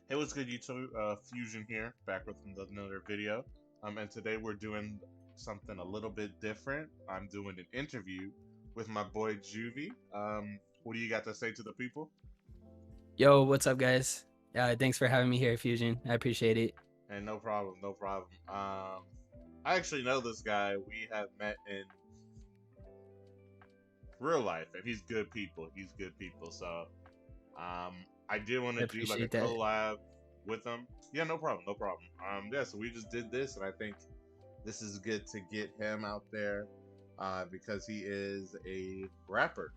Hey, what's good, YouTube? Fusion here, back with another video. And today we're doing something a little bit different. I'm doing an interview with my boy Juvie. What do you got to say to the people? Yo, what's up, guys? Thanks for having me here, Fusion. I appreciate it. And no problem, no problem. I actually know this guy. We have met in real life, and he's good people. He's good people. So, um, I did want I to do like a appreciate that. collab with him. Yeah, no problem, no problem. Yeah, so we just did this, and I think this is good to get him out there because he is a rapper.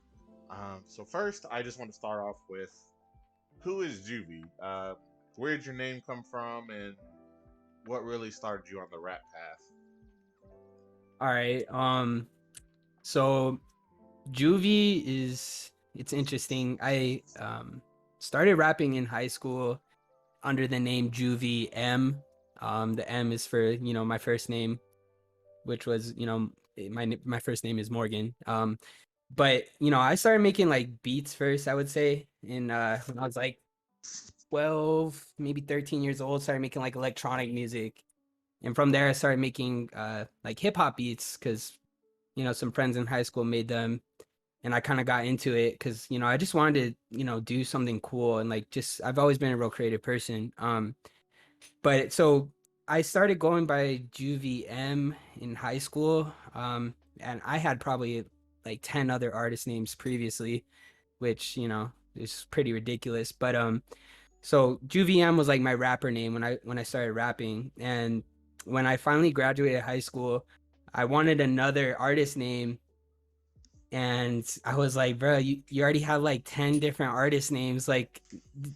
So first, I just want to start off with who is Juvie? Where did your name come from, and what really started you on the rap path? All right. So Juvie it's interesting. I started rapping in high school under the name Juvie M. The M is for my first name, which was my first name is Morgan. But I started making like beats first, I would say, in when I was like 12, maybe 13 years old. Started making like electronic music. And from there I started making like hip hop beats because some friends in high school made them, and I kind of got into it because I just wanted to do something cool, and like just I've always been a real creative person. But so I started going by Juvie M in high school, and I had probably like 10 other artist names previously, which is pretty ridiculous. But so Juvie was like my rapper name when I started rapping, and when I finally graduated high school, I wanted another artist name, and I was like, bro, you already have like 10 different artist names. Like,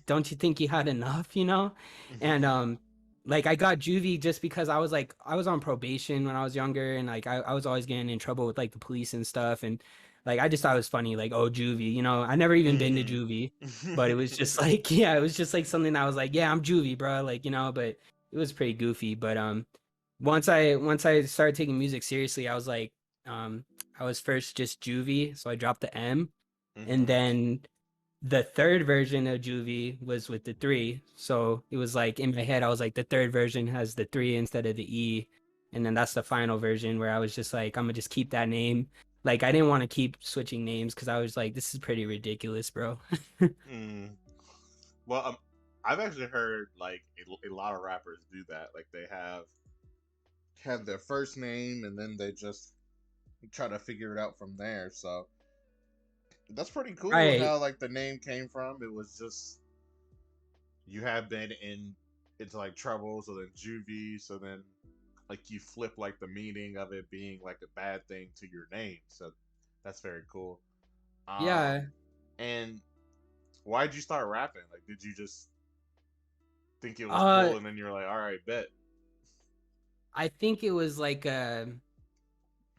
don't you think you had enough, And like I got Juvie just because I was on probation when I was younger, and like I was always getting in trouble with like the police and stuff, and like I just thought it was funny, like, oh, Juvie, I never even been to Mm-hmm. Juvie, but it was just like yeah, it was just like something that I was like, yeah, I'm Juvie, bro, like, but it was pretty goofy. But once I started taking music seriously, I was like, um I was first just Juvie, so I dropped the M, and Mm-hmm. then the third version of Juvie was with the three. So it was like in my head, I was like, the third version has the three instead of the E, and then that's the final version where I was just like, I'm gonna just keep that name. Like I didn't want to keep switching names because I was like, this is pretty ridiculous, bro. Mm. Well, I've actually heard like a lot of rappers do that. Like they have their first name and then they just try to figure it out from there. So that's pretty cool Right. how like the name came from. It was just you have been into like trouble, so then juvie, so then like you flip like the meaning of it being like a bad thing to your name. So that's very cool. Um, Yeah. and why'd you start rapping? Like, did you just think it was Uh, cool and then you're like, all right, bet. I think it was like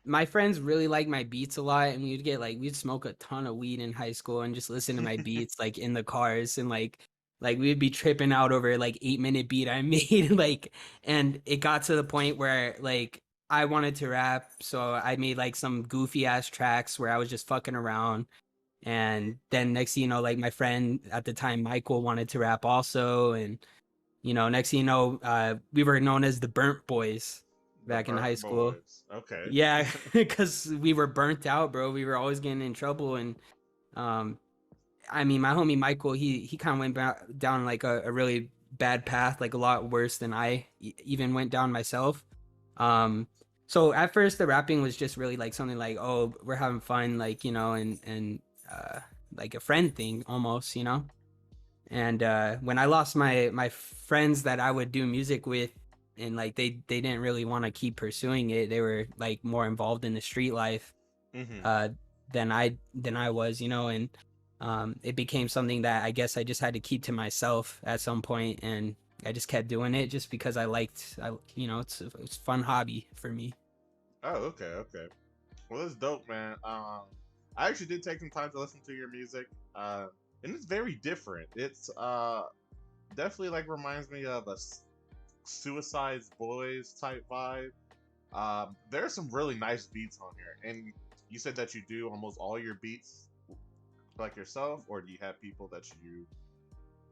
my friends really like my beats a lot, and we'd smoke a ton of weed in high school and just listen to my beats like in the cars, and like we'd be tripping out over like 8-minute beat I made like, and it got to the point where like I wanted to rap, so I made like some goofy ass tracks where I was just fucking around. And then next thing you know, like my friend at the time, Michael, wanted to rap also, and next thing you know, we were known as the Burnt Boys The back in high Burnt school. Boys. Okay. Yeah, because we were burnt out, bro. We were always getting in trouble, and um, I mean, my homie Michael, he kind of went down like a really bad path, like a lot worse than I even went down myself. Um, so at first, the rapping was just really like something like, oh, we're having fun, like and uh, like a friend thing almost, And when I lost my friends that I would do music with, and like they didn't really want to keep pursuing it, they were like more involved in the street life Mm-hmm. uh, than I was, and it became something that I guess I just had to keep to myself at some point, and I just kept doing it just because it's a fun hobby for me. Oh, okay, okay. Well, that's dope, man. I actually did take some time to listen to your music, and it's very different. It's definitely like reminds me of a Suicide Boys type vibe. There's some really nice beats on here, and you said that you do almost all your beats like yourself, or do you have people that you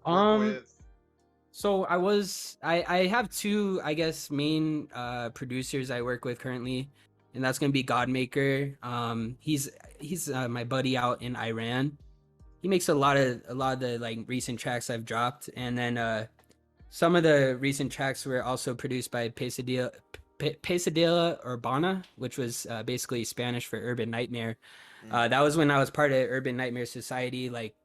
work Um, with? So I have two, I guess, main producers I work with currently, and that's gonna be Godmaker. He's my buddy out in Iran. He makes a lot of the like recent tracks I've dropped, and then some of the recent tracks were also produced by Pesadilla Urbana, which was basically Spanish for Urban Nightmare. Mm. That was when I was part of Urban Nightmare Society, like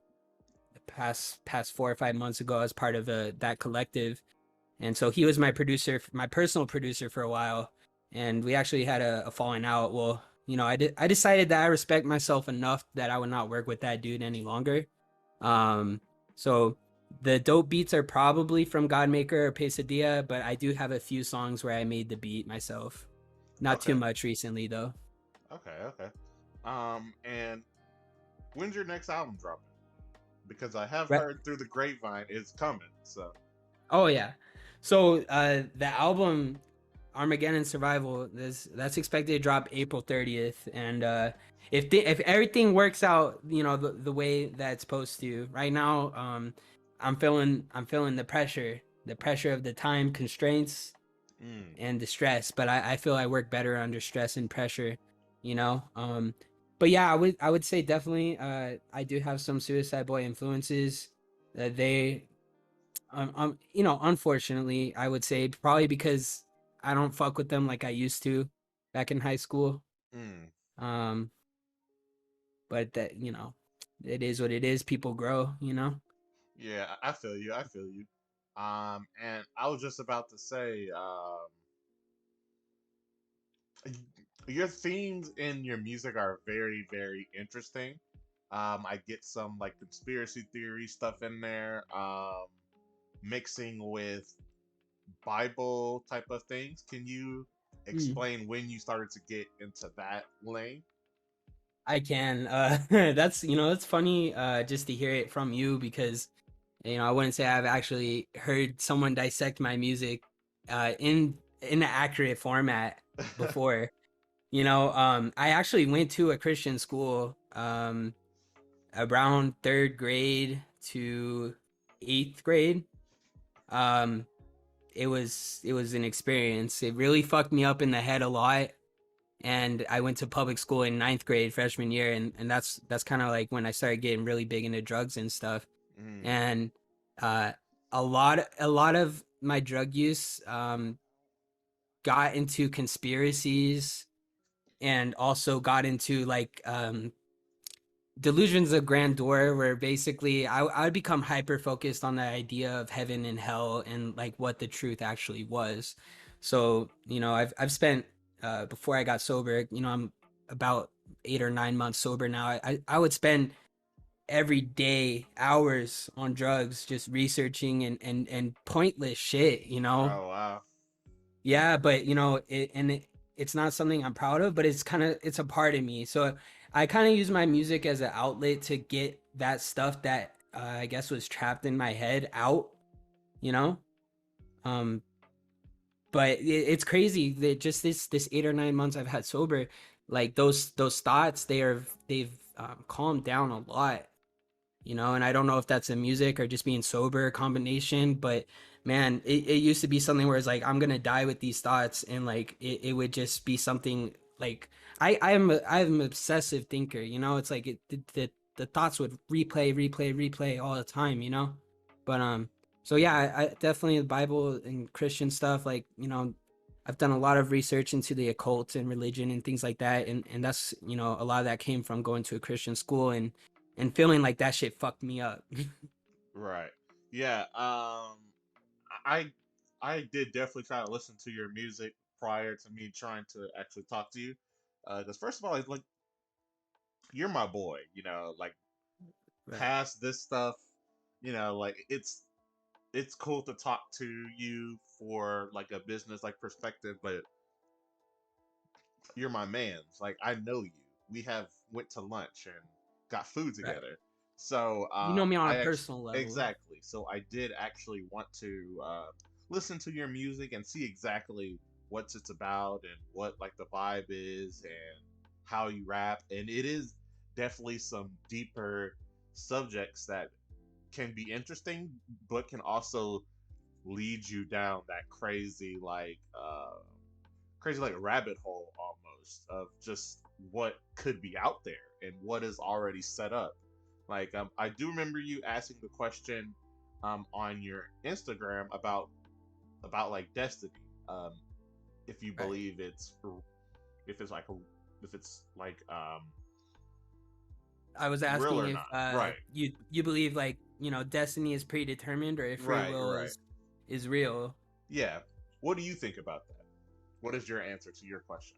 past 4 or 5 months ago. I was part of that collective, and so he was my producer, my personal producer for a while, and we actually had a falling out. Well, I decided that I respect myself enough that I would not work with that dude any longer. So the dope beats are probably from Godmaker or Pesadilla, but I do have a few songs where I made the beat myself. Not too Okay. much recently though. Okay. Okay. And when's your next album dropping? Because I have Right. heard through the grapevine it's coming. So. Oh yeah. So the album Armageddon Survival, that's expected to drop April 30th, and if everything works out, the way that it's supposed to. Right now, I'm feeling the pressure of the time constraints Mm. and the stress, but I feel I work better under stress and pressure, you know. But yeah, I would say definitely I do have some Suicide Boy influences. They unfortunately, I would say probably because I don't fuck with them like I used to back in high school. Mm. Um, but that, it is what it is. People grow. Yeah, I feel you. I feel you. And I was just about to say, your themes in your music are very, very interesting. I get some like conspiracy theory stuff in there, mixing with Bible type of things. Can you Mm, explain when you started to get into that lane? I can. That's funny just to hear it from you because I wouldn't say I've actually heard someone dissect my music in an accurate format before. I actually went to a Christian school around third grade to eighth grade. Um, it was an experience. It really fucked me up in the head a lot. And I went to public school in ninth grade freshman year, and that's kind of like when I started getting really big into drugs and stuff. Mm. And uh, a lot of my drug use got into conspiracies and also got into like delusions of grandeur where basically I would become hyper focused on the idea of heaven and hell and like what the truth actually was. So I've spent before I got sober, I'm about 8 or 9 months sober now. I would spend every day hours on drugs just researching and pointless shit. Oh wow. Yeah, but it's not something I'm proud of, but it's a part of me. So I kind of use my music as an outlet to get that stuff that I guess was trapped in my head out, you know? Um, but it's crazy that just this 8 or 9 months I've had sober, like those thoughts they've calmed down a lot, and I don't know if that's the music or just being sober combination, but man, it used to be something where it's like I'm gonna die with these thoughts, and like it would just be something like I'm an obsessive thinker. It's like the thoughts would replay all the time. But so yeah, I definitely the Bible and Christian stuff, like I've done a lot of research into the occult and religion and things like that, and that's a lot of that came from going to a Christian school and feeling like that shit fucked me up. Right. Yeah. I I did definitely try to listen to your music prior to me trying to actually talk to you. Because first of all, it's like you're my boy. Like Right. past this stuff, like it's cool to talk to you for like a business like perspective, but you're my man's. Like I know you. We have went to lunch and got food Right. together. So You know me on a I actually personal level. exactly. So I did actually want to listen to your music and see exactly what it's about and what like the vibe is and how you rap. And it is definitely some deeper subjects that can be interesting, but can also lead you down that crazy like rabbit hole almost of just what could be out there and what is already set up. Like I do remember you asking the question on your Instagram about like destiny. Um, if you Right. believe if it's like if it's like I was real asking or if not. Right. you believe like, destiny is predetermined or if free Right. will Right. is real. Yeah. What do you think about that? What is your answer to your question?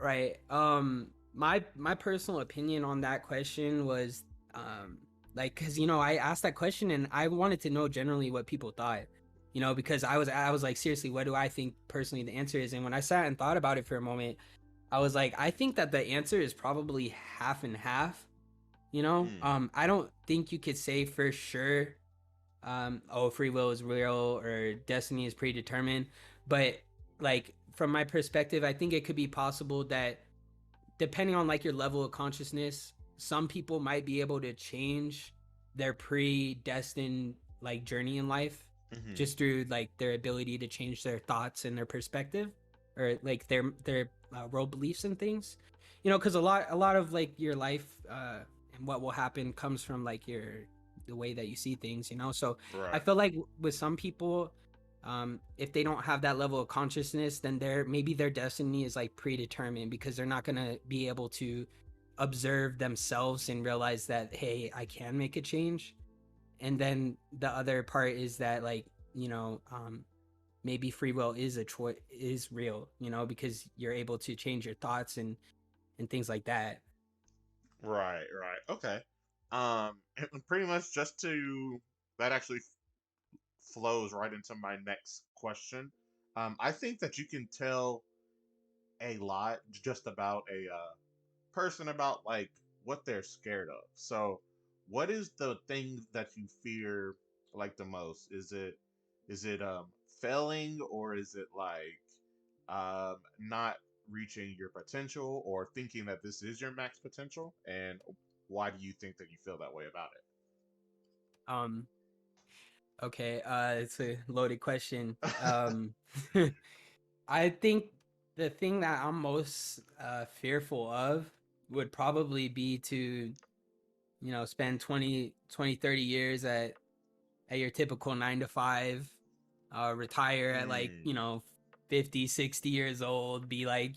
Right. My personal opinion on that question was like cuz I asked that question and I wanted to know generally what people thought. Because I was like seriously, what do I think personally the answer is? And when I sat and thought about it for a moment, I was like I think that the answer is probably half and half. Mm. I don't think you could say for sure oh, free will is real or destiny is predetermined, but like from my perspective, I think it could be possible that depending on like your level of consciousness, some people might be able to change their predestined like journey in life Hmm. just through like their ability to change their thoughts and their perspective or like their world beliefs and things. Because a lot of like your life and what will happen comes from like the way that you see things. So I Right. feel like with some people, if they don't have that level of consciousness, then maybe their destiny is like predetermined because they're not gonna be able to observe themselves and realize that, hey, I can make a change. And then the other part is that like maybe free will is a choice, is real, because you're able to change your thoughts and things like that. Right. Right. Okay. And pretty much just to that actually flows right into my next question. I think that you can tell a lot just about a person about like what they're scared of. So, what is the thing that you fear like the most? Is it failing or is it like not reaching your potential or thinking that this is your max potential? And why do you think that you feel that way about um okay, it's a loaded question. it? I think the thing that I'm most fearful of would probably be to spend 20, 20, 30 years at your typical 9 to 5, retire at like Mm, 50, 60 years old, be like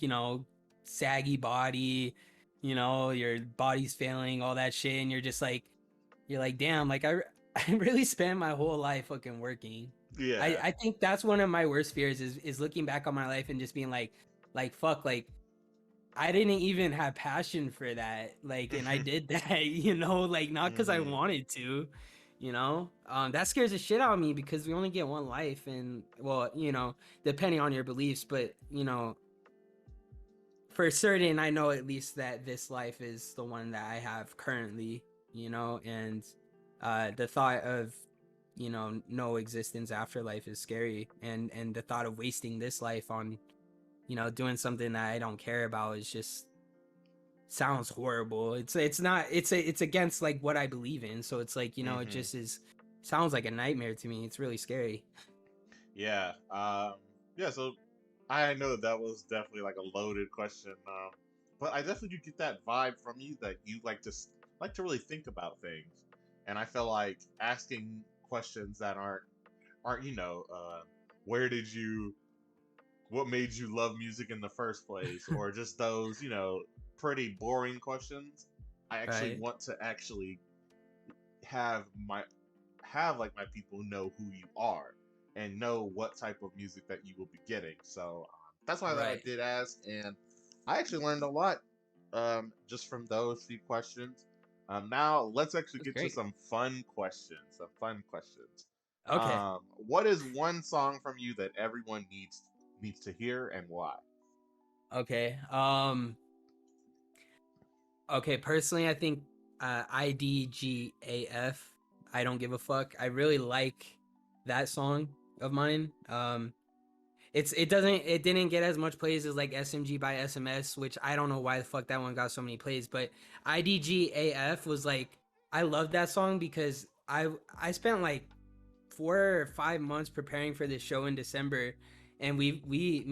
saggy body, your body's failing, all that shit, and you're like damn, like I really spent my whole life fucking working. I yeah. I think that's one of my worst fears is looking back on my life and just being like fuck, like I didn't even have passion for that. Like, and I did that, like not because I Hmm. wanted to, that scares the shit out of me because we only get one life. And well, depending on your beliefs, but for certain, I know at least that this life is the one that I have currently, and the thought of, no existence after life is scary. And the thought of wasting this life on, doing something that I don't care about is just sounds horrible. It's not it's against like what I believe in. So it's like, it Hmm. just is sounds like a nightmare to me. It's really scary. Yeah. Yeah. So I know that was definitely like a loaded question. But I definitely do get that vibe from you that you like to really think about things, and I feel like asking questions that aren't where did you what made you love music in the first place, or just those pretty boring questions. I actually Right. want to actually have my have like my people know who you are and know what type of music that you will be getting. So that's why that I Right. did ask, and I actually learned a lot just from those few questions. Now let's actually That's get to great. some fun questions. Some fun questions. Okay. What is one song from you that everyone needs to hear and why? Okay. Okay, personally I think IDGAF, I don't give a fuck. I really like that song of mine. It didn't get as much plays as like SMG by SMS, which I don't know why the fuck that one got so many plays, but IDGAF was like I love that song because I spent like 4 or 5 months preparing for this show in December, and me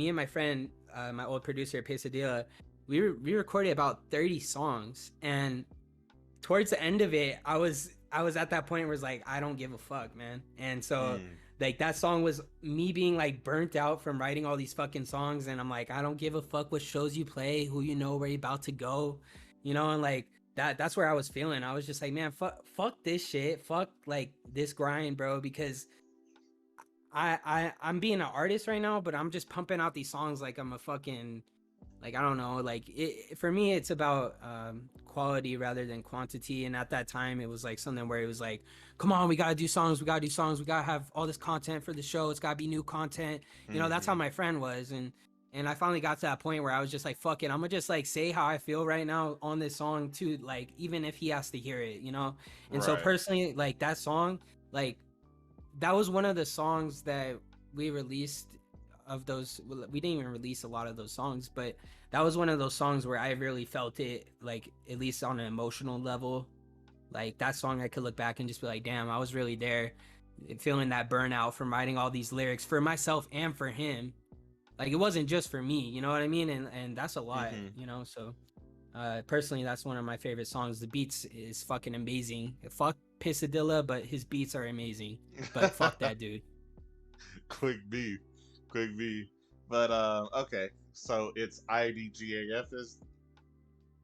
and my friend, my old producer Pesadilla, we recorded about 30 songs, and towards the end of it, I was at that point where it's like, I don't give a fuck, man. And so Mm, like that song was me being like burnt out from writing all these fucking songs, and I'm like, I don't give a fuck what shows you play, who you know, where you about to go, and like that's where I was feeling. I was just like, man, fuck this shit, fuck like this grind, bro, because I'm being an artist right now, but I'm just pumping out these songs like I'm a fucking, like, I don't know, like for me it's about quality rather than quantity. And at that time it was like something where it was like, come on, we gotta do songs, we gotta have all this content for the show, it's gotta be new content. That's how mm-hmm. my friend was. And I finally got to that point where I was just like, fuck it, I'm gonna just like say how I feel right now on this song too, like even if he has to hear it. And so Right. personally, like that song, like that was one of the songs that we released of those. We didn't even release a lot of those songs, but that was one of those songs where I really felt it, like at least on an emotional level. Like that song I could look back and just be like, damn, I was really there, feeling that burnout from writing all these lyrics for myself and for him. Like it wasn't just for me, you know what I mean? And that's a lot, Mm-hmm. so personally, that's one of my favorite songs. The beats is fucking amazing. Fuck Pissadilla, but his beats are amazing. But fuck that dude. Quick B, quick B. But okay, so it's IDGAF is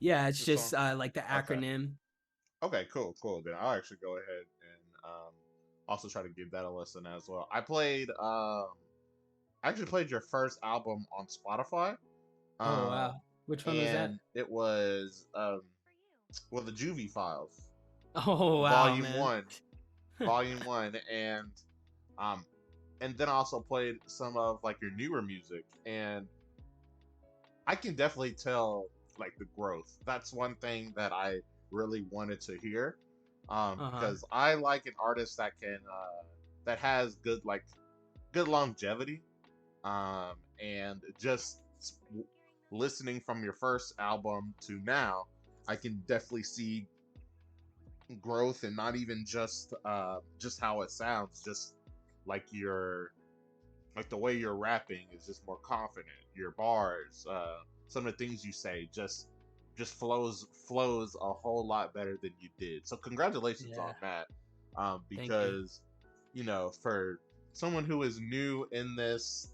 Yeah, it's the just song. like the Okay, acronym. okay, cool, cool. Then I'll actually go ahead and also try to give that a listen as well. I actually played your first album on Spotify. Oh Um, wow, which one was that? and it was well, the Juvie Files, Oh wow, Volume man. One, Volume One, um, and then I also played some of like your newer music, and I can definitely tell like the growth. That's one thing that I really wanted to hear, Uh huh. because I like an artist that can that has good longevity, and just listening from your first album to now, I can definitely see growth, and not even just how it sounds, just like your like the way you're rapping is just more confident. Your bars, some of the things you say just flows a whole lot better than you did. So congratulations on Yeah. that. Thank you. Because for someone who is new in this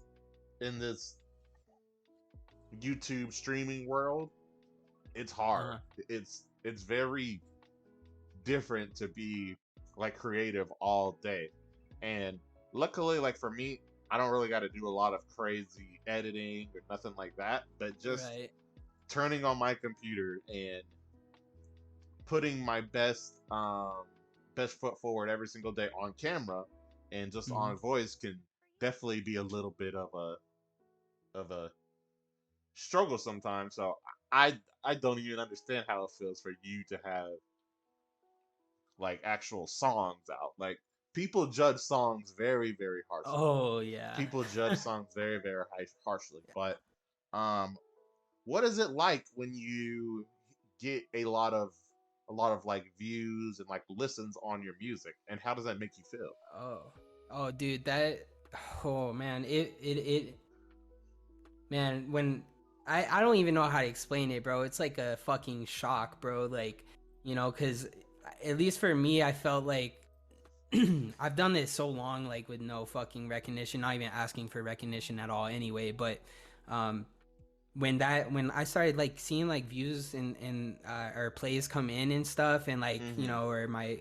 YouTube streaming world, it's Uh hard. huh. It's very different to be like creative all day. And luckily, like for me, I don't really got to do a lot of crazy editing or nothing like that, but just Right. turning on my computer and putting my best foot forward every single day on camera and just Hmm. on voice can definitely be a little bit of a struggle sometimes. So I don't even understand how it feels for you to have like actual songs out. Like people judge songs very, very harshly. Oh yeah. People judge songs very, very harshly. But um, what is it like when you get a lot of like views and like listens on your music, and how does that make you feel? Oh. Oh, dude, that. Oh man, it man, when I don't even know how to explain it, bro. It's like a fucking shock, bro. Like, cuz at least for me, I felt like I've done this so long, like with no fucking recognition, not even asking for recognition at all anyway. But um when I started like seeing like views and or plays come in and stuff, and like Mm-hmm. or my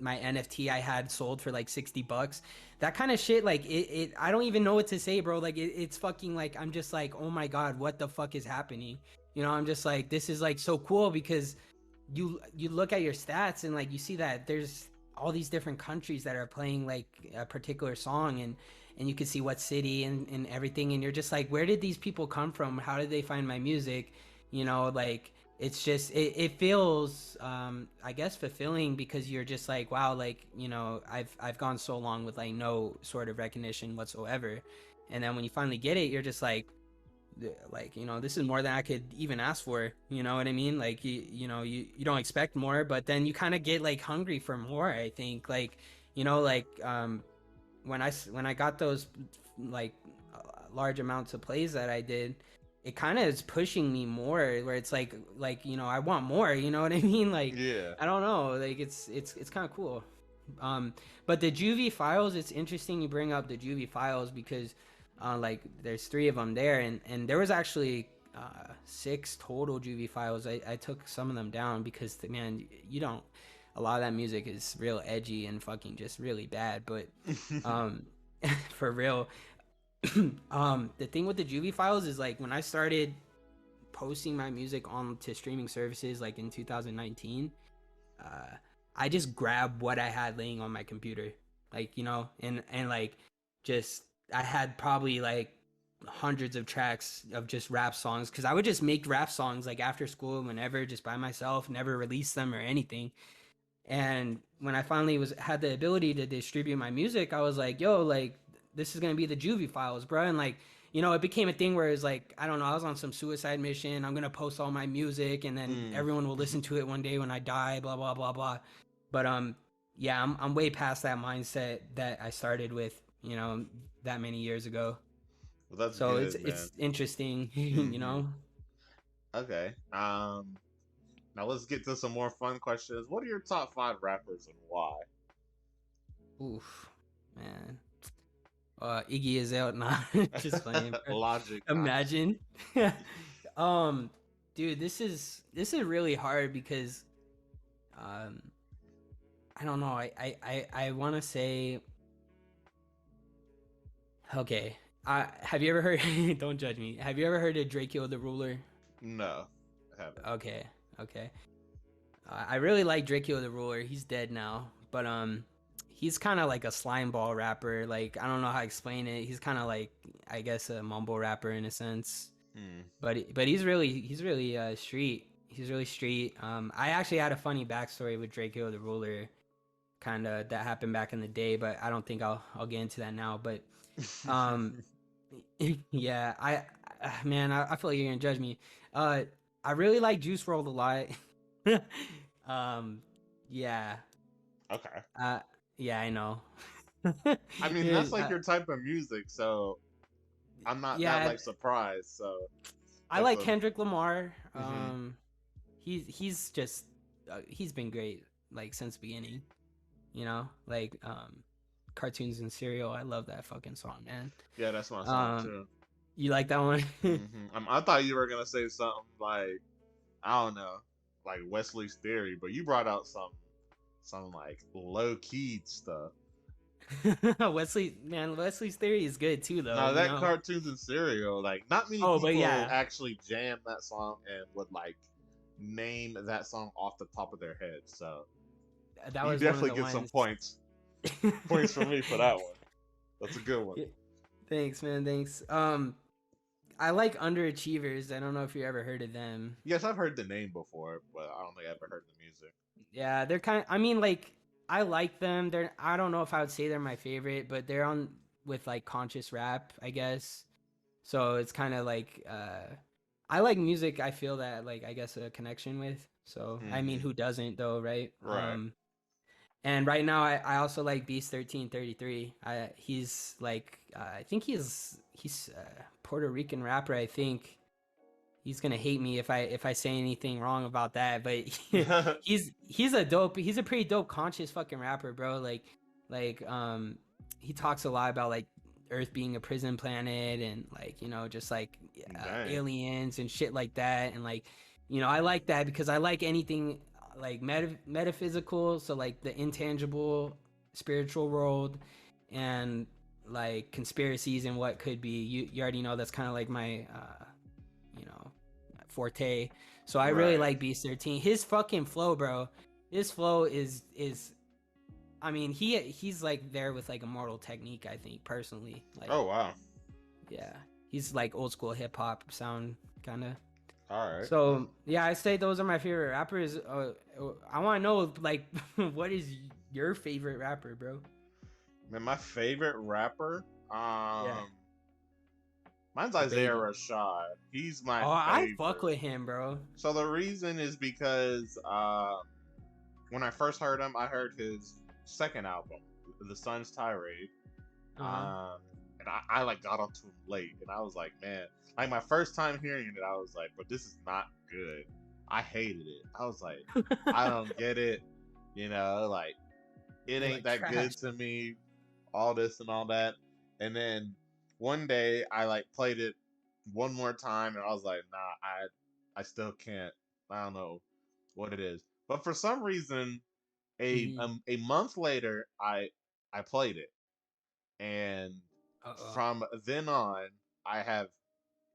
NFT I had sold for like $60, that kind of shit, like it I don't even know what to say, bro. Like it's fucking like, I'm just like, oh my god, what the fuck is happening? I'm just like, this is like so cool, because you look at your stats and like you see that there's all these different countries that are playing like a particular song, and you can see what city and everything, and you're just like, where did these people come from? How did they find my music? Like it's just it feels I guess fulfilling, because you're just like, wow, like I've gone so long with like no sort of recognition whatsoever, and then when you finally get it, you're just like this is more than I could even ask for. You know what I mean? Like you don't expect more, but then you kind of get like hungry for more, I think. Like like when I got those like large amounts of plays that I did, it kind of is pushing me more, where it's like I want more, you know what I mean? Like Yeah. I don't know, like it's kind of cool. But the JUV files, it's interesting you bring up the JUV files because like there's 3 of them there, and there was actually 6 total JUV files. I took some of them down because man, you don't, a lot of that music is real edgy and fucking just really bad, but for real. The thing with the JUV files is like when I started posting my music on to streaming services like in 2019, I just grabbed what I had laying on my computer, like and like just I had probably like hundreds of tracks of just rap songs because I would just make rap songs like after school whenever, just by myself, never release them or anything. And when I finally had the ability to distribute my music, I was like, yo, like this is gonna be the Juvie files, bro. And like, it became a thing where it's like, I don't know, I was on some suicide mission. I'm gonna post all my music, and then everyone will listen to it one day when I die, blah blah blah blah. But yeah, I'm way past that mindset that I started with, that many years ago. Well, that's So good, man. it's interesting, Okay. Now let's get to some more fun questions. What are your top 5 rappers and why? Oof, man. Iggy Azalea, nah, just playing. Logic. Imagine. Dude, this is really hard because, I don't know. I want to say, okay. Have you ever heard? Don't judge me. Have you ever heard of Drakeo the Ruler? No, I haven't. Okay. I really like Drakeo the Ruler. He's dead now, but he's kind of like a slime ball rapper. Like I don't know how to explain it. He's kind of like, I guess, a mumble rapper in a sense. But he's really street. He's really street. I actually had a funny backstory with Drakeo the Ruler, kind of, that happened back in the day, but I don't think I'll get into that now. But yeah, man, I feel like you're gonna judge me. I really like Juice WRLD a lot. Yeah. Okay. Yeah, I know. I mean, that's like your type of music, so I'm not that like surprised. So I like Kendrick Lamar. He's just he's been great like since the beginning. Like Cartoons and Cereal. I love that fucking song, man. Yeah, that's my song too. You like that one? I thought you were gonna say something like, I don't know, like Wesley's Theory, but you brought out some like low key stuff. Wesley's Theory is good too, though. No, that Cartoons and Cereal, like not many people actually jam that song and would like name that song off the top of their head. So that was you definitely get some points. Points for me for that one. That's a good one. Thanks, man. Thanks. I like Underachievers. I don't know if you ever heard of them. Yes, I've heard the name before, but I don't think I've ever heard the music. Yeah, they're kind of, I mean, like, I like them. I don't know if I would say they're my favorite, but they're on with like conscious rap, I guess. So it's kind of like, I like music I feel that, like, I guess a connection with. So, I mean, who doesn't though, right? Right. And right now, I also like Beast 1333. He's like, I think he's a Puerto Rican rapper. I think he's gonna hate me if I say anything wrong about that. But he's a pretty dope conscious fucking rapper, bro. Like he talks a lot about like Earth being a prison planet and like just like aliens and shit like that. And like I like that because I like anything like metaphysical, so like the intangible spiritual world and like conspiracies and what could be. You already know that's kind of like my forte. So I really like Beast 13. His fucking flow, bro. His flow is I mean, he's like there with like Immortal Technique, I think, personally. Like, oh wow. Yeah. He's like old school hip hop sound kind of. All right. So yeah, I say those are my favorite rappers. I want to know, like, what is your favorite rapper, bro? Man, my favorite rapper, mine's Isaiah Rashad. He's my favorite. I fuck with him, bro. So the reason is because when I first heard him, I heard his second album, The Sun's Tirade, Uh-huh. And I like got onto him late, and I was like, man, like my first time hearing it, I was like, but this is not good. I hated it. I was like, I don't get it, like it You're ain't like that trash. good to me, all this and all that. And then one day I like played it one more time, and I was like, nah, I still can't. I don't know what it is, but for some reason, Hmm. a month later, I played it, and Uh-oh. from then on, I have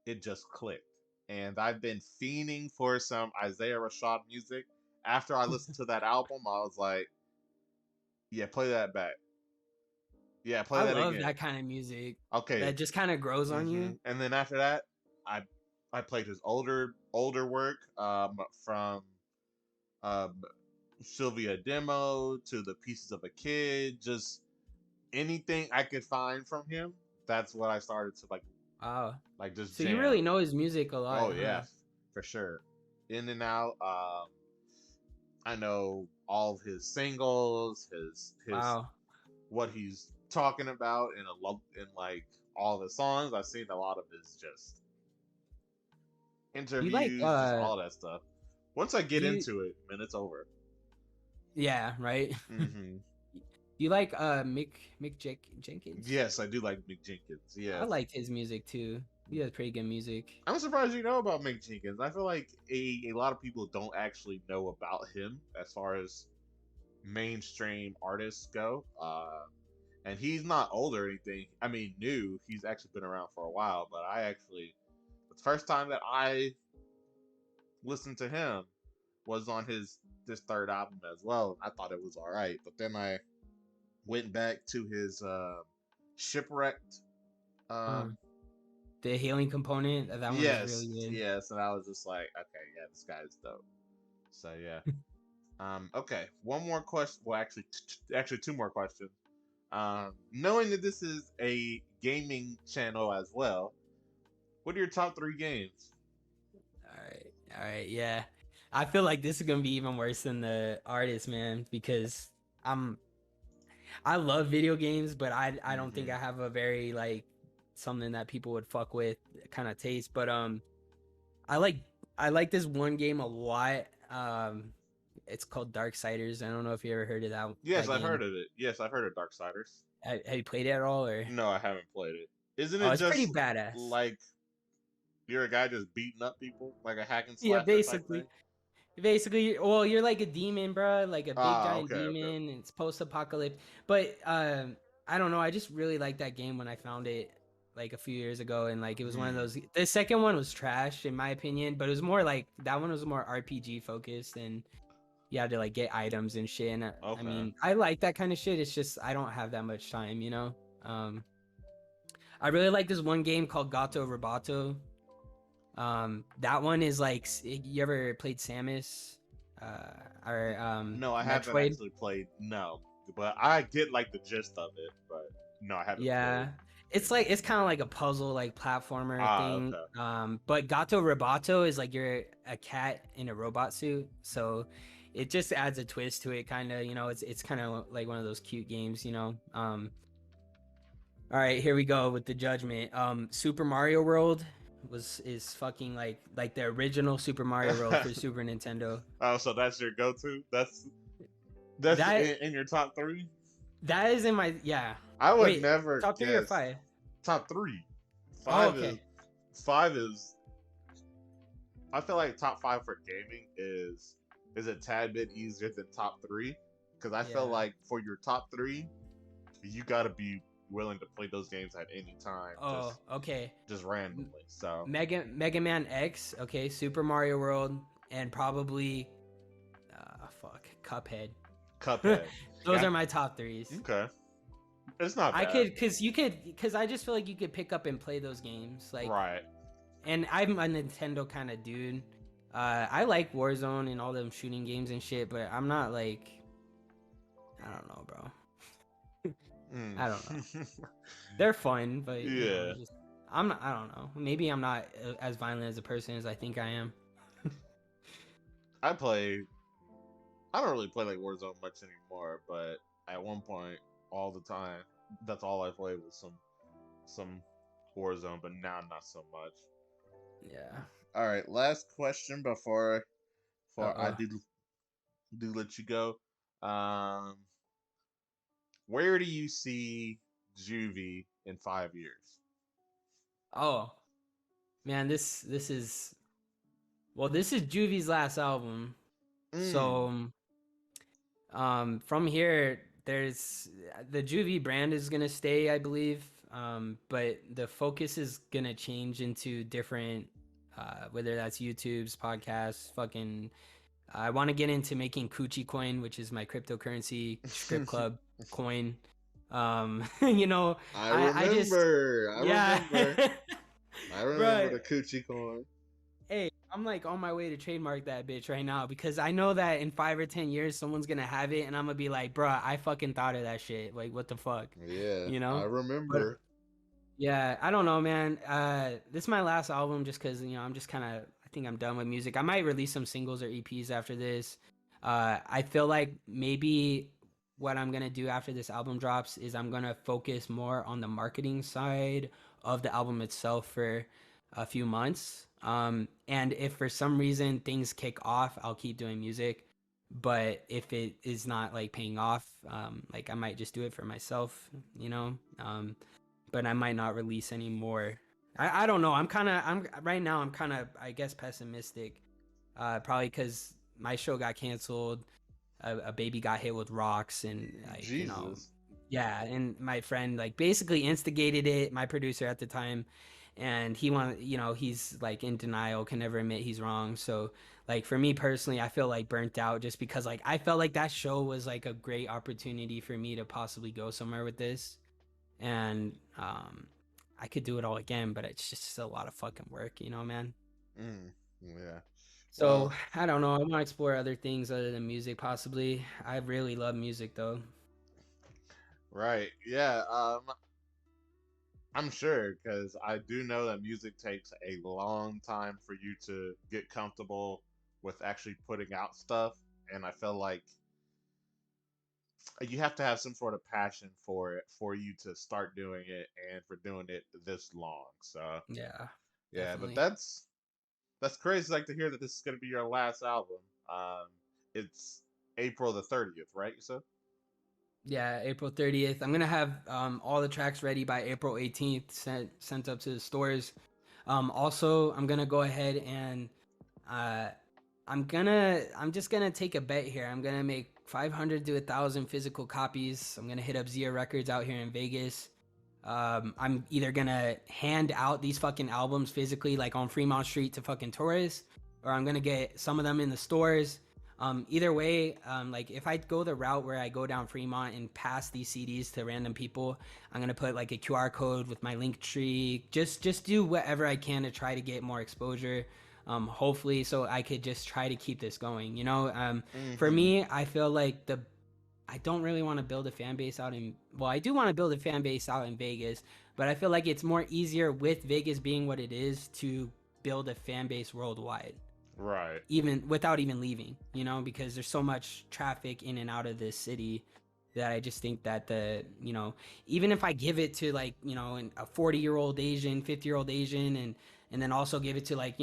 it just clicked, and I've been fiending for some Isaiah Rashad music. After I listened to that album, I was like, yeah, play that back. Yeah, play I that love again. that kind of music Okay. that just kind of grows on you. And then after that, I I played his older work, from um Sylvia Demo to the Pieces of a Kid, just anything I could find from him. That's what I started to Wow. like just So you jam. really know his music a lot, Oh huh? yeah, for sure. In and out. I know all of his singles, his Wow. what he's talking about in a love in like all the songs. I've seen a lot of his just Do you like interviews, just all that stuff. Once I get do you into it, man, it's over. yeah, right? Hmm. Do you like Jenkins? Yes, I do like Mick Jenkins. I Yes. liked his music too. He has pretty good music. I'm surprised you know about Mick Jenkins. I feel like a lot of people don't actually know about him as far as mainstream artists go. And he's not old or anything. I mean, new. He's actually been around for a while, but the first time that I listened to him was on this third album as well. I thought it was all right, but then I went back to his shipwrecked. Uh, Um, the healing component, that one is really good. yes, and I was just like, okay, yeah, this guy's dope. So yeah. Okay, one more question. Well, actually, two more questions. Knowing that this is a gaming channel as well, what are your top three games? All right, yeah. I feel like this is gonna be even worse than the artist, man, because I'm I love video games, but I don't think Hmm. I have a very like something that people would fuck with kind of taste. But I like I like this one game a lot. It's called Darksiders. I don't know if you ever heard of Yes, that I've heard game. of it. Yes, I've heard of Darksiders. Have you played it at all or? No, I haven't played it. Isn't Oh, it it's pretty just badass. like you're a guy just beating up people, like a hack and Yeah, slasher type thing? basically, well, you're like a demon, bro, like a big Ah, giant okay, okay. demon, and it's post-apocalypse. But I don't know. I just really liked that game when I found it like a few years ago, and like it was one of Hmm. those. The second one was trash in my opinion, but it was more like that one was more RPG focused, and you had to like get items and shit. And I Okay. mean, I like that kind of shit. It's just I don't have that much time, you know. Um, I really like this one game called Gato Roboto. That one is like you ever played Samus, or No, I haven't Metroid? actually played. No, but I get like the gist of it. But no, I haven't played. Yeah, it's like it's kind of like a puzzle like platformer Ah, thing. okay. But Gato Roboto is like you're a cat in a robot suit, so it just adds a twist to it. Kind of, you know, it's kind of like one of those cute games, you know. All right, here we go with the judgment. Super Mario World is fucking like the original Super Mario World for Super Nintendo. Oh, so that's your go-to? That's That in your top three? that is in my yeah. I would Wait, never top three or guess five? top three. Oh, Five is okay. five is. I feel like top five for gaming is a tad bit easier than top three because I feel Yeah. like for your top three, you got to be willing to play those games at any time, Oh, okay. just randomly. So Mega Man X. Okay, Super Mario World, and probably fuck Cuphead. Cuphead, Those yeah, are my top threes. okay, it's not I bad, could, cause I just feel like you could pick up and play those games, like, right? and I'm a Nintendo kind of dude. I like Warzone and all them shooting games and shit, but I'm not like, I don't know, bro. Mm. I don't know. They're fun, but you know, Yeah, just I'm not. I don't know. Maybe I'm not as violent as a person as I think I am. I play. I don't really play like Warzone much anymore, but at one point, all the time. that's all I played was some Warzone, but now not so much. Yeah. All right, last question before I Uh-oh. do let you go. Um, where do you see Juvie in 5 years? Oh, man, this is well, this is Juvy's last album. Mm. So from here, there's the Juvie brand is gonna stay, I believe. But the focus is gonna change into different, whether that's YouTube's podcasts, fucking. I want to get into making Coochie coin, which is my cryptocurrency strip club coin. You know, I I just remember. I yeah, remember. I remember bro. the coochie coin. Hey, I'm like on my way to trademark that bitch right now because I know that in 5 or 10 years someone's gonna have it and I'm gonna be like, bruh, I fucking thought of that shit. Like, what the fuck, Yeah, you I know? But remember. yeah, I don't know, man. This is my last album just because I'm just kind of I think I'm done with music. I might release some singles or EPs after this. I feel like maybe what I'm gonna do after this album drops is I'm gonna focus more on the marketing side of the album itself for a few months. And if for some reason things kick off, I'll keep doing music. But if it is not like paying off, like I might just do it for myself, you know. But I might not release any more. I don't know. I'm right now. I'm kind of I guess pessimistic. Probably because my show got canceled. A baby got hit with rocks, and like Jesus. yeah. And my friend like basically instigated it. My producer at the time, and he wanted he's like in denial, can never admit he's wrong. So like for me personally, I feel like burnt out just because like I felt like that show was like a great opportunity for me to possibly go somewhere with this and I could do it all again, but it's just a lot of fucking work, man. Mm, yeah. So Well, I don't know. I want to explore other things other than music, possibly. I really love music, though. right. Yeah. I'm sure because I do know that music takes a long time for you to get comfortable with actually putting out stuff, and I feel like you have to have some sort of passion for it for you to start doing it and for doing it this long. So Yeah, yeah, but definitely. that's crazy. Like to hear that this is gonna be your last album. Um, it's April the 30th, right? So Yeah, April 30th. I'm gonna have all the tracks ready by April 18th, sent up to the stores. Also, I'm gonna go ahead and uh, I'm just gonna take a bet here. I'm gonna make 500 to 1,000 physical copies. I'm gonna hit up Zia Records out here in Vegas. I'm either gonna hand out these fucking albums physically, like on Fremont Street to fucking tourists, or I'm gonna get some of them in the stores. Either way, like if I go the route where I go down Fremont and pass these CDs to random people, I'm gonna put like a QR code with my link tree. Just do whatever I can to try to get more exposure. Hopefully, so I could just try to keep this going. For mm-hmm. me, I feel like I don't really want to build a fan base out in well, I do want to build a fan base out in Vegas, but I feel like it's more easier with Vegas being what it is to build a fan base worldwide, Right. even without even leaving, because there's so much traffic in and out of this city that I just think that even if I give it to like, a 40-year-old Asian, 50-year-old Asian and then also give it to like,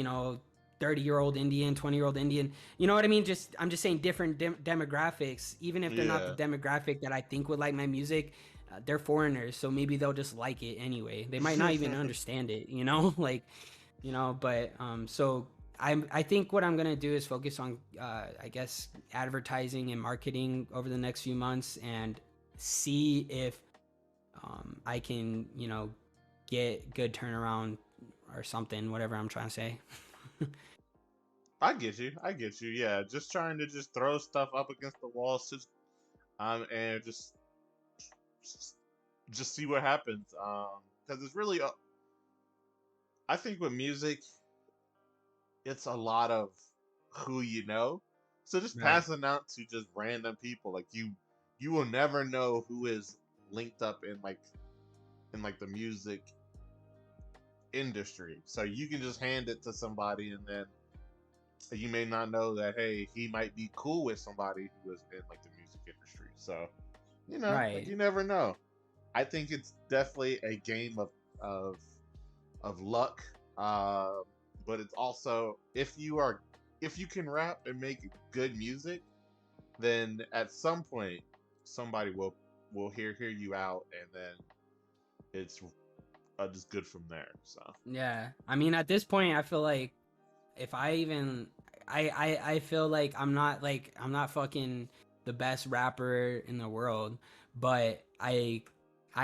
30-year-old Indian, 20-year-old Indian. You know what I mean? I'm just saying different demographics, even if they're not the Yeah. demographic that I think would like my music, they're foreigners, so maybe they'll just like it anyway. They might not even understand it, like, but so I think what I'm gonna do is focus on I guess advertising and marketing over the next few months and see if I can get good turnaround or something, whatever I'm trying to say. I get you. I get you. Yeah, just trying to just throw stuff up against the walls, and just just see what happens. Because it's really, I think with music, it's a lot of who you know. So just Right. passing out to just random people, like you will never know who is linked up in like the music industry. So you can just hand it to somebody, and then you may not know that hey, he might be cool with somebody who is in like the music industry. So like Right. you never know. I think it's definitely a game of of luck. Uh, but it's also if you can rap and make good music, then at some point somebody will hear you out, and then it's just good from there. So Yeah, I mean, at this point, I feel like if I even, I feel like I'm not fucking the best rapper in the world, but I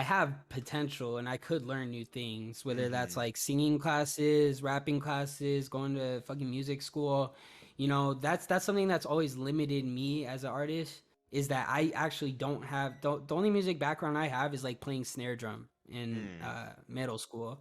have potential and I could learn new things, whether that's hmm like singing classes, rapping classes, going to fucking music school. You know, that's something that's always limited me as an artist, is that I actually don't have the only music background I have is like playing snare drum in mm, middle school,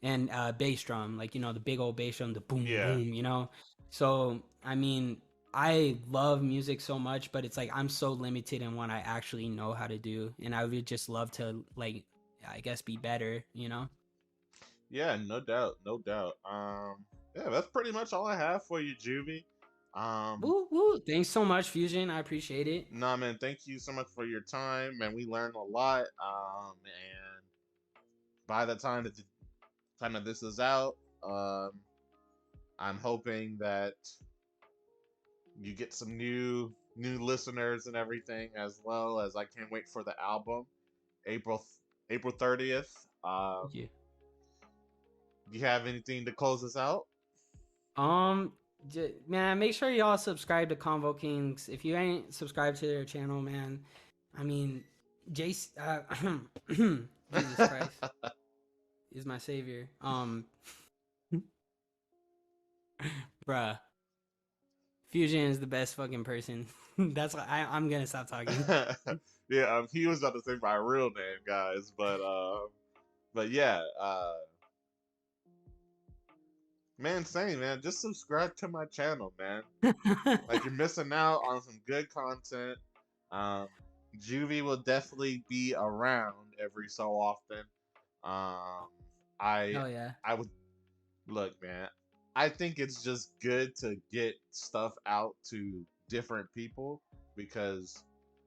and bass drum, like, you know, the big old bass drum, the boom yeah. boom, you know. So I mean, I love music so much, but it's like I'm so limited in what I actually know how to do, and I would just love to, like, I guess, be better, you know. Yeah, no doubt, no doubt. Yeah, that's pretty much all I have for you, Juvie. Um, Woo woo! Thanks so much, Fusion. I appreciate it. nah, man, thank you so much for your time, man. We learned a lot. And by the time that this is out, um, I'm hoping that you get some new listeners and everything, as well as I can't wait for the album, April April 30th. Yeah. Do you have anything to close us out? Um, man, make sure y'all subscribe to Convo Kings. If you ain't subscribed to their channel, man, I mean, Jace, Jesus Christ is my savior. Bruh, Fusion is the best fucking person. That's why I'm gonna stop talking. Yeah, he was about to say my real name, guys, but yeah, man, same man. Just subscribe to my channel, man. Like you're missing out on some good content. Um, Juvie will definitely be around every so often. Um, I Hell yeah. I would look, man. I think it's just good to get stuff out to different people because,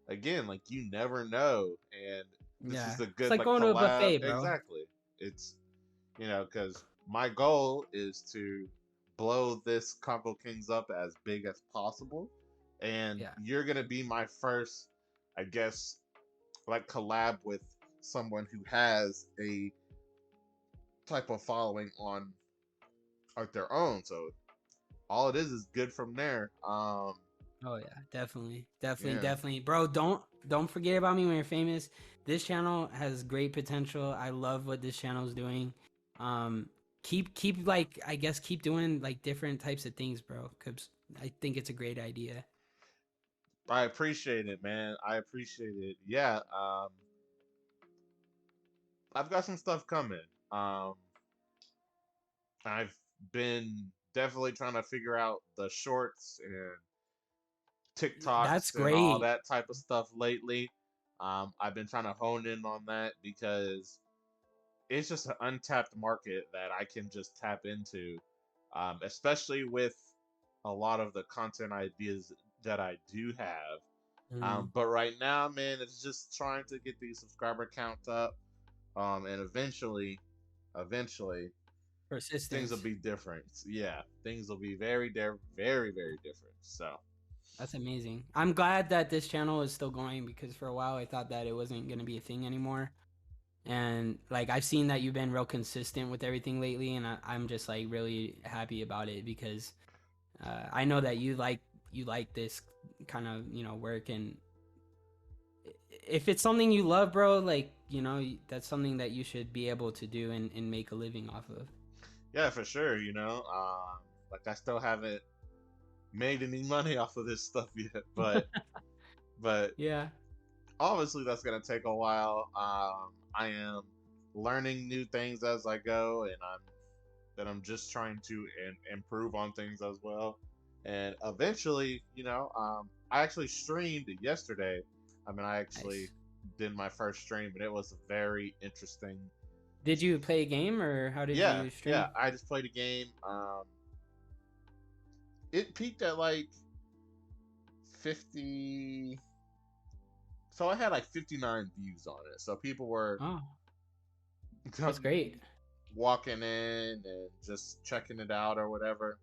again, like you never know, and this Yeah. is a It's good like like going to a collab. buffet, bro. Exactly. It's because my goal is to blow this Combo Kings up as big as possible, and Yeah. you're gonna be my first, I guess, like collab with someone who has a type of following on like their own. So all it is good from there. Oh yeah, definitely, definitely, Yeah. definitely, bro. Don't forget about me when you're famous. This channel has great potential. I love what this channel is doing. Um, keep like, I guess, keep doing like different types of things, bro. Cause I think it's a great idea. I appreciate it, man. I appreciate it. Yeah. I've got some stuff coming. Um, I've been definitely trying to figure out the shorts and That's TikToks and all great. that type of stuff lately. I've been trying to hone in on that because it's just an untapped market that I can just tap into, especially with a lot of the content ideas that I do have. Mm, But right now, man, it's just trying to get the subscriber count up, and eventually, things will persistence. be different. Yeah, things will be very, very different. So, That's amazing. I'm glad that this channel is still going, because for a while I thought that it wasn't gonna be a thing anymore. And like, I've seen that you've been real consistent with everything lately, and I'm just like really happy about it, because I know that you like this kind of, you know, work. And if it's something you love, bro, like, you know, that's something that you should be able to do and make a living off of. yeah, for sure. Like I still haven't made any money off of this stuff yet, but Yeah. obviously that's gonna take a while. I am learning new things as I go, and I'm just trying to improve on things as well. And eventually, I actually streamed yesterday. I mean, I actually Nice. did my first stream, and it was very interesting. Did you play a game, or how did Yeah, you yeah. stream? I just played a game. It peaked at like 50, So I had like 59 views on it. So people were Oh, that's great. walking in and just checking it out or whatever.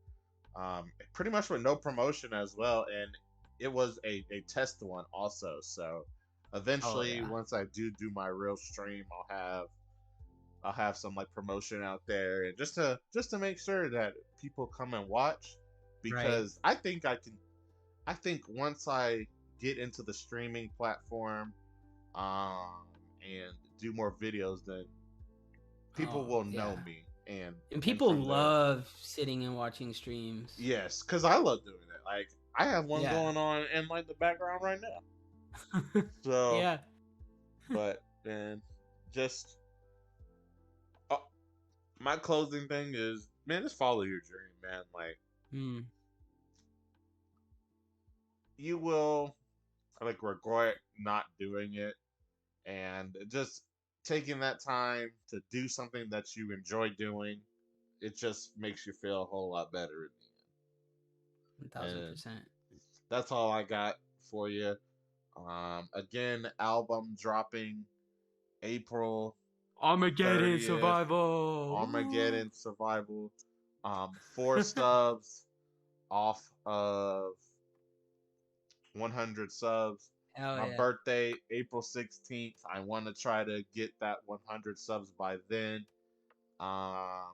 Pretty much with no promotion as well, and it was a test one also. So Oh eventually, yeah. once I do my real stream, I'll have some like promotion out there, and just to make sure that people come and watch, Right. because I think I can. I think once I get into the streaming platform, um, and do more videos, then people Oh will know yeah. me, and And and people from there. love sitting and watching streams. Yes, because I love doing it. Like I have one Yeah. going on in like the background right now. So, Yeah. but then just uh, my closing thing is, man, just follow your dream, man. Like Mm. you will like regret not doing it, and just taking that time to do something that you enjoy doing, it just makes you feel a whole lot better in the end. And 1000%. that's all I got for you. Again, album dropping April Armageddon 30th, survival. Woo. Armageddon Survival. Four subs off of 100 subs. Hell My yeah. birthday, April 16th. I want to try to get that 100 subs by then. Um,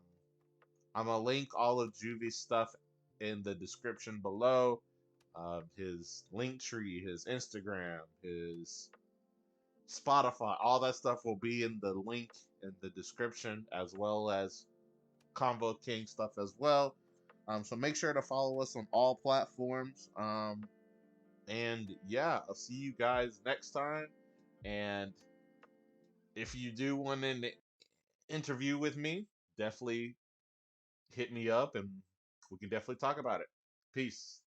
I'm gonna link all of Juvy's stuff in the description below. His link tree, his Instagram, his Spotify, all that stuff will be in the link in the description, as well as Convo King stuff as well. So make sure to follow us on all platforms. And yeah, I'll see you guys next time. And if you do want an interview with me, definitely hit me up and we can definitely talk about it. Peace.